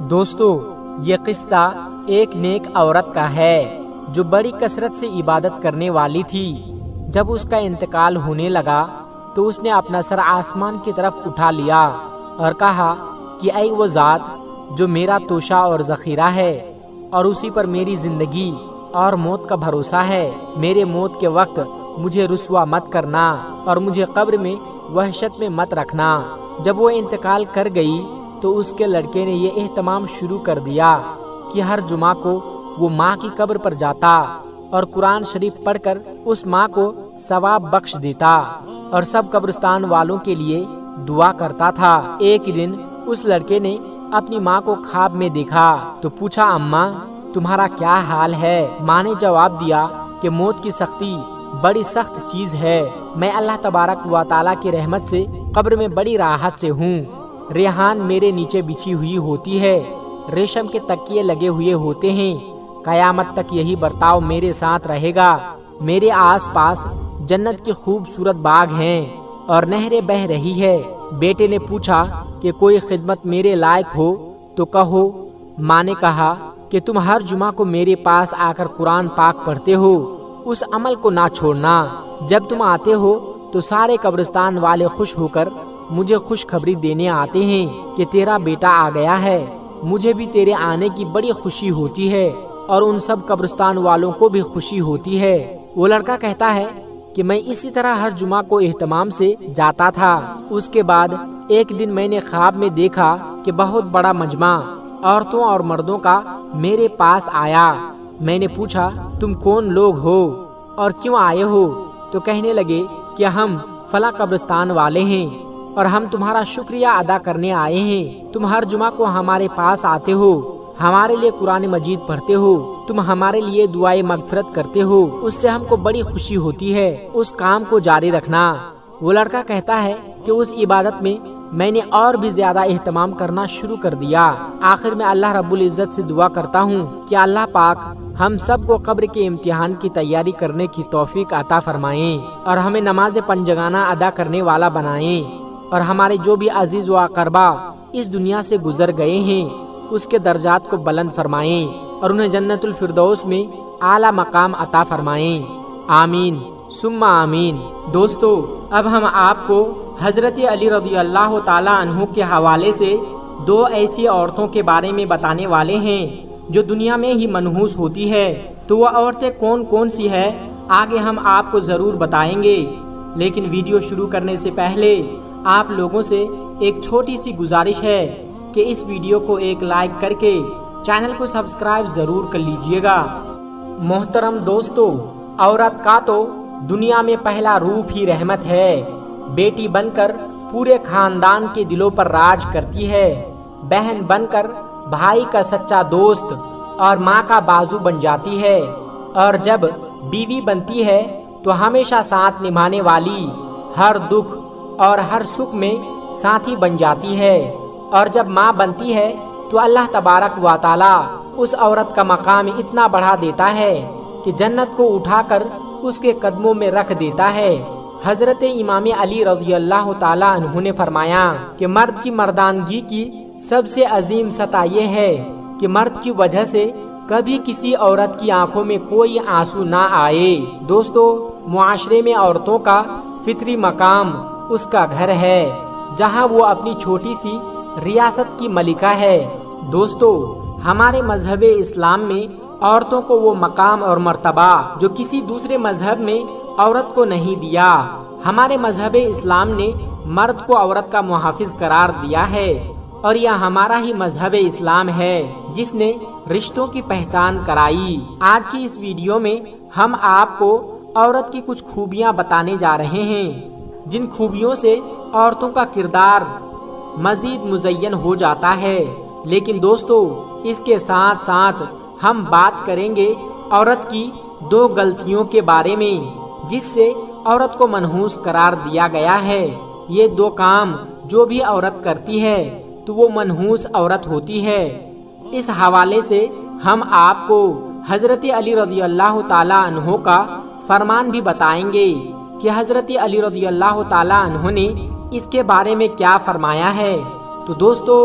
دوستو، یہ قصہ ایک نیک عورت کا ہے جو بڑی کثرت سے عبادت کرنے والی تھی۔ جب اس کا انتقال ہونے لگا تو اس نے اپنا سر آسمان کی طرف اٹھا لیا اور کہا کہ اے وہ ذات جو میرا توشہ اور ذخیرہ ہے اور اسی پر میری زندگی اور موت کا بھروسہ ہے، میرے موت کے وقت مجھے رسوا مت کرنا اور مجھے قبر میں وحشت میں مت رکھنا۔ جب وہ انتقال کر گئی تو اس کے لڑکے نے یہ اہتمام شروع کر دیا کہ ہر جمعہ کو وہ ماں کی قبر پر جاتا اور قرآن شریف پڑھ کر اس ماں کو ثواب بخش دیتا اور سب قبرستان والوں کے لیے دعا کرتا تھا۔ ایک دن اس لڑکے نے اپنی ماں کو خواب میں دیکھا تو پوچھا، اماں تمہارا کیا حال ہے؟ ماں نے جواب دیا کہ موت کی سختی بڑی سخت چیز ہے، میں اللہ تبارک و تعالیٰ کی رحمت سے قبر میں بڑی راحت سے ہوں، ریحان میرے نیچے بچھی ہوئی ہوتی ہے، ریشم کے تکیے لگے ہوئے ہوتے ہیں، قیامت تک یہی برتاؤ میرے ساتھ رہے گا، میرے آس پاس جنت کے خوبصورت باغ ہیں اور نہریں بہہ رہی ہے۔ بیٹے نے پوچھا کہ کوئی خدمت میرے لائق ہو تو کہو۔ ماں نے کہا کہ تم ہر جمعہ کو میرے پاس آ کر قرآن پاک پڑھتے ہو، اس عمل کو نہ چھوڑنا۔ جب تم آتے ہو تو سارے قبرستان والے خوش ہو کر مجھے خوشخبری دینے آتے ہیں کہ تیرا بیٹا آ گیا ہے، مجھے بھی تیرے آنے کی بڑی خوشی ہوتی ہے اور ان سب قبرستان والوں کو بھی خوشی ہوتی ہے۔ وہ لڑکا کہتا ہے کہ میں اسی طرح ہر جمعہ کو اہتمام سے جاتا تھا۔ اس کے بعد ایک دن میں نے خواب میں دیکھا کہ بہت بڑا مجمع عورتوں اور مردوں کا میرے پاس آیا۔ میں نے پوچھا، تم کون لوگ ہو اور کیوں آئے ہو؟ تو کہنے لگے کہ ہم فلاں قبرستان والے ہیں اور ہم تمہارا شکریہ ادا کرنے آئے ہیں، تم ہر جمعہ کو ہمارے پاس آتے ہو، ہمارے لیے قرآن مجید پڑھتے ہو، تم ہمارے لیے دعائے مغفرت کرتے ہو، اس سے ہم کو بڑی خوشی ہوتی ہے، اس کام کو جاری رکھنا۔ وہ لڑکا کہتا ہے کہ اس عبادت میں نے اور بھی زیادہ اہتمام کرنا شروع کر دیا۔ آخر میں اللہ رب العزت سے دعا کرتا ہوں کہ اللہ پاک ہم سب کو قبر کے امتحان کی تیاری کرنے کی توفیق عطا فرمائیں اور ہمیں نماز پنجگانہ ادا کرنے والا بنائیں، اور ہمارے جو بھی عزیز و اقربا اس دنیا سے گزر گئے ہیں اس کے درجات کو بلند فرمائیں اور انہیں جنت الفردوس میں اعلیٰ مقام عطا فرمائیں، آمین ثم آمین۔ دوستو، اب ہم آپ کو حضرت علی رضی اللہ تعالیٰ عنہ کے حوالے سے دو ایسی عورتوں کے بارے میں بتانے والے ہیں جو دنیا میں ہی منحوس ہوتی ہے۔ تو وہ عورتیں کون کون سی ہیں آگے ہم آپ کو ضرور بتائیں گے، لیکن ویڈیو شروع کرنے سے پہلے آپ لوگوں سے ایک چھوٹی سی گزارش ہے کہ اس ویڈیو کو ایک لائک کر کے چینل کو سبسکرائب ضرور کر لیجئے گا۔ محترم دوستو، عورت کا تو دنیا میں پہلا روپ ہی رحمت ہے، بیٹی بن کر پورے خاندان کے دلوں پر راج کرتی ہے، بہن بن کر بھائی کا سچا دوست اور ماں کا بازو بن جاتی ہے، اور جب بیوی بنتی ہے تو ہمیشہ ساتھ نبھانے والی، ہر دکھ اور ہر سکھ میں ساتھی بن جاتی ہے، اور جب ماں بنتی ہے تو اللہ تبارک و تعالیٰ اس عورت کا مقام اتنا بڑھا دیتا ہے کہ جنت کو اٹھا کر اس کے قدموں میں رکھ دیتا ہے۔ حضرت امام علی رضی اللہ تعالیٰ عنہ نے فرمایا کہ مرد کی مردانگی کی سب سے عظیم سطح یہ ہے کہ مرد کی وجہ سے کبھی کسی عورت کی آنکھوں میں کوئی آنسو نہ آئے۔ دوستو، معاشرے میں عورتوں کا فطری مقام اس کا گھر ہے جہاں وہ اپنی چھوٹی سی ریاست کی ملکہ ہے۔ دوستو، ہمارے مذہب اسلام میں عورتوں کو وہ مقام اور مرتبہ جو کسی دوسرے مذہب میں عورت کو نہیں دیا۔ ہمارے مذہب اسلام نے مرد کو عورت کا محافظ قرار دیا ہے، اور یہ ہمارا ہی مذہب اسلام ہے جس نے رشتوں کی پہچان کرائی۔ آج کی اس ویڈیو میں ہم آپ کو عورت کی کچھ خوبیاں بتانے جا رہے ہیں جن خوبیوں سے عورتوں کا کردار مزید مزین ہو جاتا ہے۔ لیکن دوستو، اس کے ساتھ ساتھ ہم بات کریں گے عورت کی دو غلطیوں کے بارے میں جس سے عورت کو منحوس قرار دیا گیا ہے۔ یہ دو کام جو بھی عورت کرتی ہے تو وہ منحوس عورت ہوتی ہے۔ اس حوالے سے ہم آپ کو حضرت علی رضی اللہ تعالیٰ عنہ کا فرمان بھی بتائیں گے کہ حضرت علی رضی اللہ تعالیٰ عنہ نے اس کے بارے میں کیا فرمایا ہے۔ تو دوستو،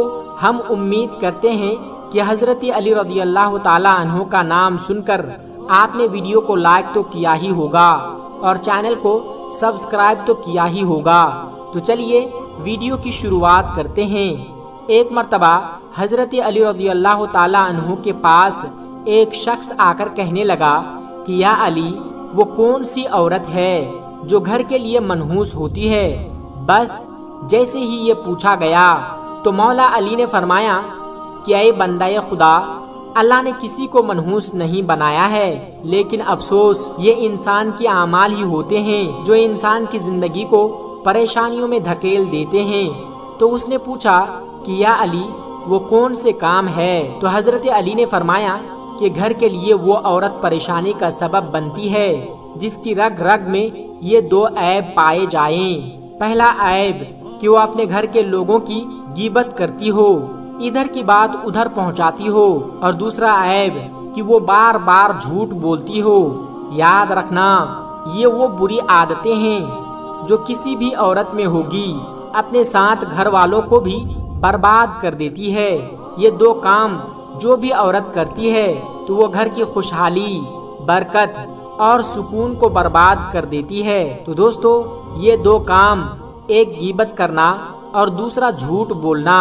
ہم امید کرتے ہیں کہ حضرت علی رضی اللہ تعالی عنہ کا نام سن کر آپ نے ویڈیو کو لائک تو کیا ہی ہوگا اور چینل کو سبسکرائب تو کیا ہی ہوگا۔ تو چلیے ویڈیو کی شروعات کرتے ہیں۔ ایک مرتبہ حضرت علی رضی اللہ تعالی عنہ کے پاس ایک شخص آ کر کہنے لگا کہ یا علی، وہ کون سی عورت ہے جو گھر کے لیے منحوس ہوتی ہے؟ بس جیسے ہی یہ پوچھا گیا تو مولا علی نے فرمایا کہ اے بندہ خدا، اللہ نے کسی کو منحوس نہیں بنایا ہے، لیکن افسوس یہ انسان کے اعمال ہی ہوتے ہیں جو انسان کی زندگی کو پریشانیوں میں دھکیل دیتے ہیں۔ تو اس نے پوچھا کہ یا علی، وہ کون سے کام ہے؟ تو حضرت علی نے فرمایا کہ گھر کے لیے وہ عورت پریشانی کا سبب بنتی ہے جس کی رگ رگ میں یہ دو عیب پائے جائیں۔ پہلا عیب کہ وہ اپنے گھر کے لوگوں کی غیبت کرتی ہو، ادھر کی بات ادھر پہنچاتی ہو، اور دوسرا عیب کہ وہ بار بار جھوٹ بولتی ہو۔ یاد رکھنا، یہ وہ بری عادتیں ہیں جو کسی بھی عورت میں ہوگی، اپنے ساتھ گھر والوں کو بھی برباد کر دیتی ہے۔ یہ دو کام جو بھی عورت کرتی ہے تو وہ گھر کی خوشحالی، برکت اور سکون کو برباد کر دیتی ہے۔ تو دوستو، یہ دو کام، ایک غیبت کرنا اور دوسرا جھوٹ بولنا،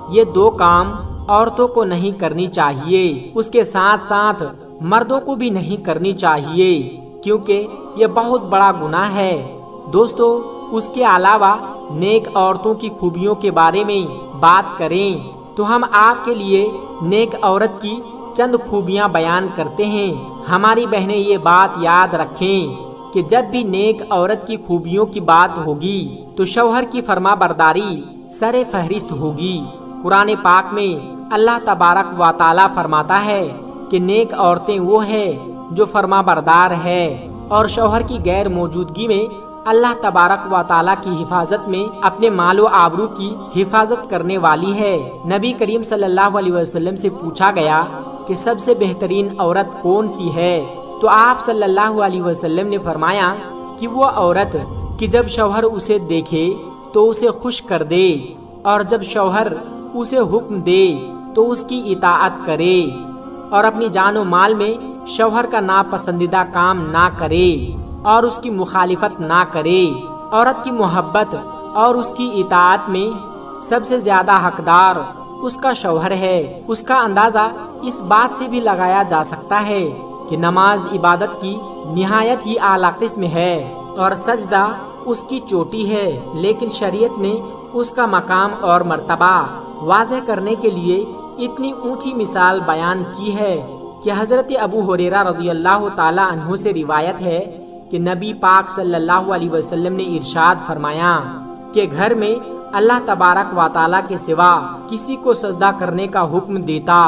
یہ دو کام عورتوں کو نہیں کرنی چاہیے، اس کے ساتھ ساتھ مردوں کو بھی نہیں کرنی چاہیے، کیونکہ یہ بہت بڑا گناہ ہے۔ دوستو، اس کے علاوہ نیک عورتوں کی خوبیوں کے بارے میں بات کریں تو ہم آپ کے لیے نیک عورت کی چند خوبیاں بیان کرتے ہیں۔ ہماری بہنیں یہ بات یاد رکھیں کہ جب بھی نیک عورت کی خوبیوں کی بات ہوگی تو شوہر کی فرما برداری سر فہرست ہوگی۔ قرآن پاک میں اللہ تبارک و تعالی فرماتا ہے کہ نیک عورتیں وہ ہیں جو فرما بردار ہے اور شوہر کی غیر موجودگی میں اللہ تبارک و تعالی کی حفاظت میں اپنے مال و آبرو کی حفاظت کرنے والی ہے۔ نبی کریم صلی اللہ علیہ وسلم سے پوچھا گیا کہ سب سے بہترین عورت کون سی ہے؟ تو آپ صلی اللہ علیہ وسلم نے فرمایا کہ وہ عورت کہ جب شوہر اسے دیکھے تو اسے خوش کر دے، اور جب شوہر اسے حکم دے تو اس کی اطاعت کرے، اور اپنی جان و مال میں شوہر کا ناپسندیدہ کام نہ کرے اور اس کی مخالفت نہ کرے۔ عورت کی محبت اور اس کی اطاعت میں سب سے زیادہ حقدار اس کا شوہر ہے۔ اس کا اندازہ اس بات سے بھی لگایا جا سکتا ہے کہ نماز عبادت کی نہایت ہی اعلیٰ قسم ہے اور سجدہ اس کی چوٹی ہے، لیکن شریعت نے اس کا مقام اور مرتبہ واضح کرنے کے لیے اتنی اونچی مثال بیان کی ہے کہ حضرت ابو ہریرہ رضی اللہ تعالی عنہ سے روایت ہے کہ نبی پاک صلی اللہ علیہ وسلم نے ارشاد فرمایا کہ گھر میں اللہ تبارک و تعالی کے سوا کسی کو سجدہ کرنے کا حکم دیتا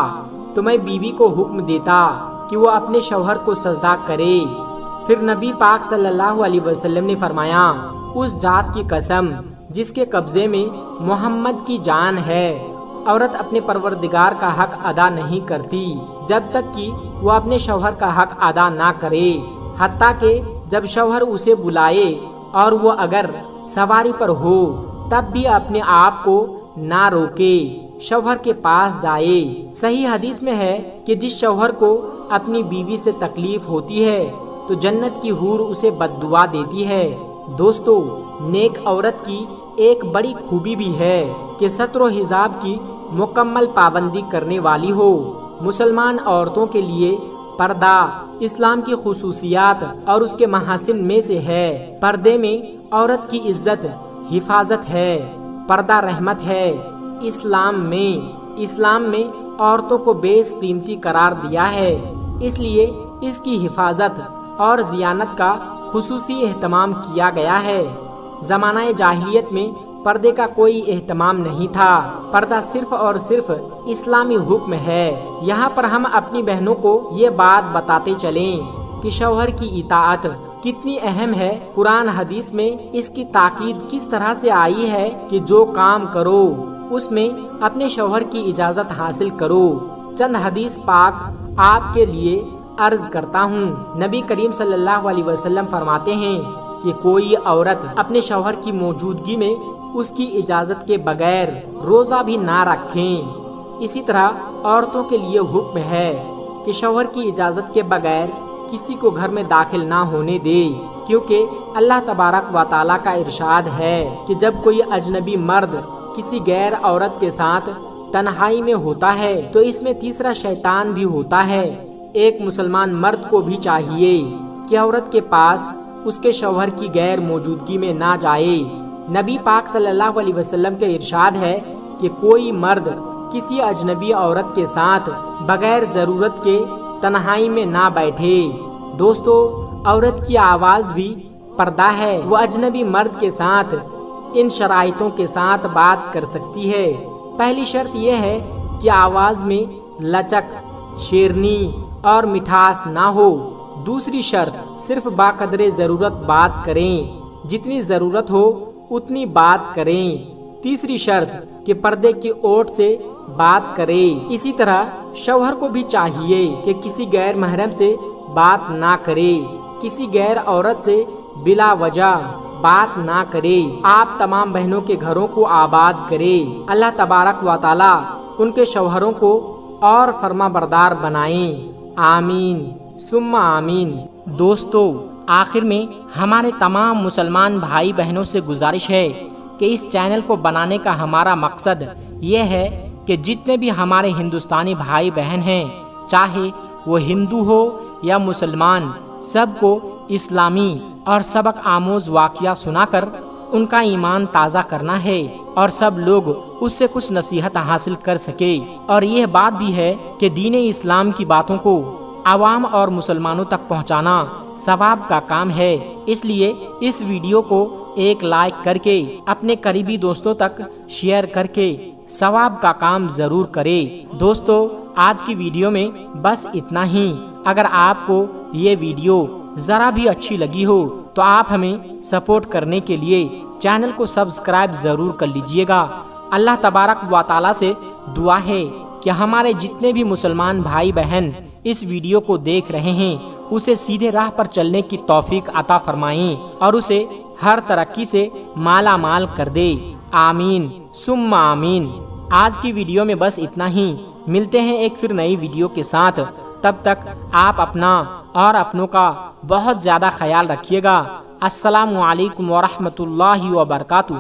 تو میں بیوی کو حکم دیتا کہ وہ اپنے شوہر کو سجدہ کرے۔ پھر نبی پاک صلی اللہ علیہ وسلم نے فرمایا، اس ذات کی قسم جس کے قبضے میں محمد کی جان ہے، عورت اپنے پروردگار کا حق ادا نہیں کرتی جب تک کہ وہ اپنے شوہر کا حق ادا نہ کرے، حتیٰ کہ جب شوہر اسے بلائے اور وہ اگر سواری پر ہو تب بھی اپنے آپ کو نہ روکے، شوہر کے پاس جائے۔ صحیح حدیث میں ہے کہ جس شوہر کو اپنی بیوی سے تکلیف ہوتی ہے تو جنت کی حور اسے بد دعا دیتی ہے۔ دوستو، نیک عورت کی ایک بڑی خوبی بھی ہے کہ ستر و حجاب کی مکمل پابندی کرنے والی ہو۔ مسلمان عورتوں کے لیے پردہ اسلام کی خصوصیات اور اس کے محاسن میں سے ہے۔ پردے میں عورت کی عزت حفاظت ہے، پردہ رحمت ہے۔ اسلام میں عورتوں کو بیش قیمتی قرار دیا ہے، اس لیے اس کی حفاظت اور زیانت کا خصوصی اہتمام کیا گیا ہے۔ زمانہ جاہلیت میں پردے کا کوئی اہتمام نہیں تھا، پردہ صرف اور صرف اسلامی حکم ہے۔ یہاں پر ہم اپنی بہنوں کو یہ بات بتاتے چلیں کہ شوہر کی اطاعت کتنی اہم ہے۔ قرآن حدیث میں اس کی تاکید کس طرح سے آئی ہے کہ جو کام کرو اس میں اپنے شوہر کی اجازت حاصل کرو۔ چند حدیث پاک آپ کے لیے عرض کرتا ہوں۔ نبی کریم صلی اللہ علیہ وسلم فرماتے ہیں کہ کوئی عورت اپنے شوہر کی موجودگی میں اس کی اجازت کے بغیر روزہ بھی نہ رکھیں۔ اسی طرح عورتوں کے لیے حکم ہے کہ شوہر کی اجازت کے بغیر کسی کو گھر میں داخل نہ ہونے دے، کیونکہ اللہ تبارک و تعالیٰ کا ارشاد ہے کہ جب کوئی اجنبی مرد کسی غیر عورت کے ساتھ تنہائی میں ہوتا ہے تو اس میں تیسرا شیطان بھی ہوتا ہے۔ ایک مسلمان مرد کو بھی چاہیے کہ عورت کے پاس اس کے شوہر کی غیر موجودگی میں نہ جائے۔ نبی پاک صلی اللہ علیہ وسلم کا ارشاد ہے کہ کوئی مرد کسی اجنبی عورت کے ساتھ بغیر ضرورت کے تنہائی میں نہ بیٹھے۔ دوستو، عورت کی آواز بھی پردہ ہے، وہ اجنبی مرد کے ساتھ ان شرائطوں کے ساتھ بات کر سکتی ہے۔ پہلی شرط یہ ہے کہ آواز میں لچک، شیرنی اور مٹھاس نہ ہو۔ دوسری شرط، صرف باقدر ضرورت بات کریں، جتنی ضرورت ہو اتنی بات کریں۔ تیسری شرط کہ پردے کی اوٹ سے بات کرے۔ اسی طرح شوہر کو بھی چاہیے کہ کسی غیر محرم سے بات نہ کرے، کسی غیر عورت سے بلا وجہ بات نہ کرے۔ آپ تمام بہنوں کے گھروں کو آباد کرے۔ اللہ تبارک و تعالی ان کے شوہروں کو اور فرما بردار بنائیں۔ آمین ثم آمین۔ دوستو، آخر میں ہمارے تمام مسلمان بھائی بہنوں سے گزارش ہے کہ اس چینل کو بنانے کا ہمارا مقصد یہ ہے کہ جتنے بھی ہمارے ہندوستانی بھائی بہن ہیں، چاہے وہ ہندو ہو یا مسلمان، سب کو اسلامی اور سبق آموز واقعہ سنا کر ان کا ایمان تازہ کرنا ہے اور سب لوگ اس سے کچھ نصیحت حاصل کر سکے۔ اور یہ بات بھی ہے کہ دین اسلام کی باتوں کو عوام اور مسلمانوں تک پہنچانا ثواب کا کام ہے، اس لیے اس ویڈیو کو ایک لائک کر کے اپنے قریبی دوستوں تک شیئر کر کے ثواب کا کام ضرور کرے۔ دوستو، آج کی ویڈیو میں بس اتنا ہی۔ اگر آپ کو یہ ویڈیو ذرا بھی اچھی لگی ہو تو آپ ہمیں سپورٹ کرنے کے لیے چینل کو سبسکرائب ضرور کر لیجئے گا۔ اللہ تبارک و تعالیٰ سے دعا ہے کہ ہمارے جتنے بھی مسلمان بھائی بہن اس ویڈیو کو دیکھ رہے ہیں اسے سیدھے راہ پر چلنے کی توفیق عطا فرمائیں اور اسے ہر ترقی سے مالا مال کر دے۔ آمین ثم آمین۔ آج کی ویڈیو میں بس اتنا ہی۔ ملتے ہیں ایک پھر نئی ویڈیو کے ساتھ، تب تک آپ اپنا اور اپنوں کا بہت زیادہ خیال رکھیے گا۔ السلام علیکم ورحمۃ اللہ وبرکاتہ۔